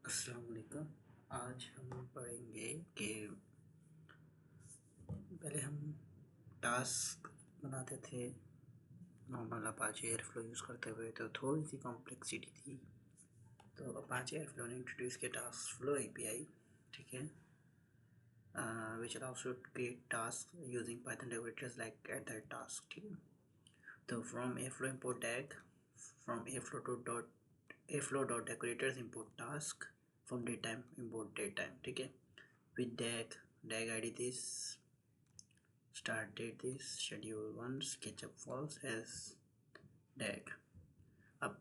अस्सलाम वालेकुम। आज हम पढ़ेंगे कि पहले हम टास्क बनाते थे नॉर्मल अपाचे एयरफ्लो यूज़ करते हुए, तो थोड़ी सी कॉम्प्लेक्सिटी थी। तो अपाचे एयरफ्लो ने इंट्रोड्यूस किया टास्कफ्लो एपीआई, ठीक है, which allows you to create task using Python decorators like @task, ठीक है। तो from Airflow import tag, from Airflow dot decorators import task, from date time import date time, ठीक है। with dag id this, start date this, schedule 1 sketchup false as dag। अब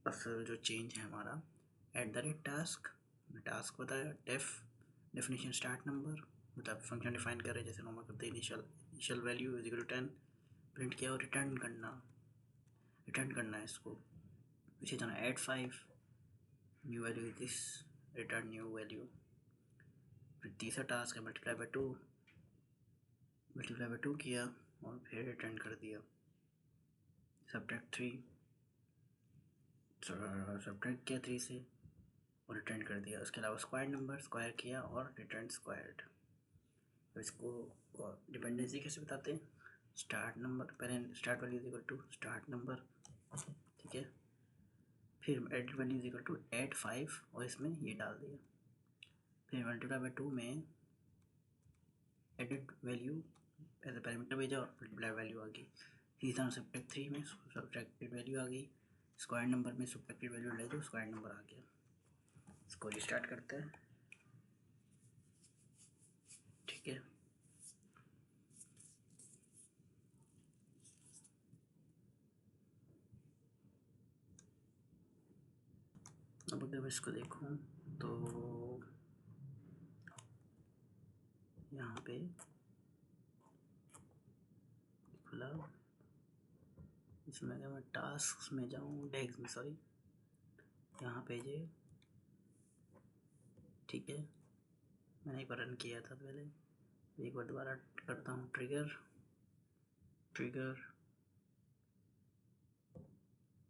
असल जो change है हमारा @task बताया, डेफिनेशन स्टार्ट नंबर, मतलब function define कर रहे जैसे नॉर्मल करते initial value is equal to 10 print किया और रिटर्न करना है इसको। पीछे जाना @5 new value is this, return new value. फिर तीसरा टास्क है मल्टीप्लाई बाय 2 किया और फिर रिटर्न कर दिया। सब्ट्रैक्ट किया 3 से और रिटर्न कर दिया। उसके अलावा स्क्वायर किया और रिटर्न स्क्वायर्ड। तो इसको डिपेंडेंसी कैसे बताते हैं? स्टार्ट नंबर, पहले start value is equal to start number, ठीक है। फिर edit value is equal to @5 और इसमें ये डाल दिया। फिर मल्टीप्लाई बाय 2 में edit value as a parameter भेजा और मल्टीप्लाई वैल्यू आ गई। इसी तरह सब्ट्रैक्ट 3 में सब्ट्रैक्टेड वैल्यू आ गई, स्क्वायर नंबर में सब्ट्रैक्टेड वैल्यू ले दो, स्क्वायर नंबर आ गया। इसको रिस्टार्ट करते हैं, ठीक है। अब अगर मैं इसको देखूँ तो यहाँ पे खुला, इसमें अगर मैं टास्क में जाऊँ, डैग्स में, सॉरी, यहाँ पे ये, ठीक है। मैंने एक बार रन किया था पहले, एक बार दोबारा करता हूँ। ट्रिगर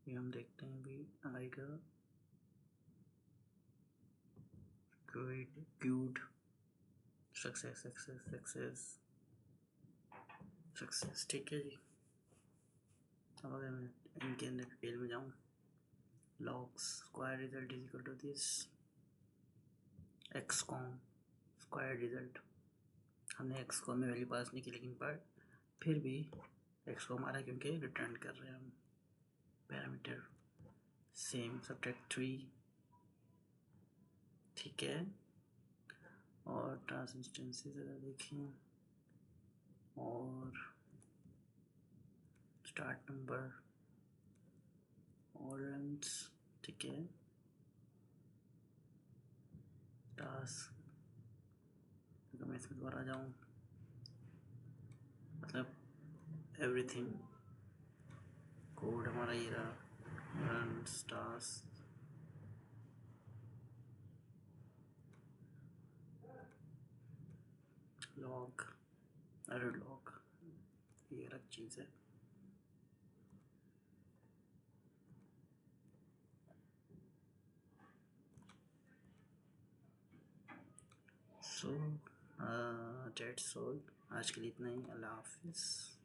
ये हम देखते हैं भी आएगा क्यूड सक्सेस, ठीक है जी। अब अगर मैं इनके अंदर डिटेल में जाऊँ, logs square result is equal to this एक्सकॉम स्क्वायर रिजल्ट। हमने एक्सकॉम में वैल्यू पास नहीं की, लेकिन पर फिर भी एक्सकॉम आ रहा है क्योंकि रिटर्न कर रहे हैं हम पैरामीटर। सेम सब्ट्रैक्ट 3, ठीक है। और ट्रांस इंस्टेंसेस अगर देखें और स्टार्ट नंबर ऑरेंज, ठीक है। टास्क, अगर मैं इसमें दोबारा जाऊँ, मतलब एवरीथिंग कोड हमारा ये रहा, run task, log, error log, ये अलग चीज़ है। सो डेट्स ऑल, आज के लिए इतना ही। अल्लाह हाफिज़।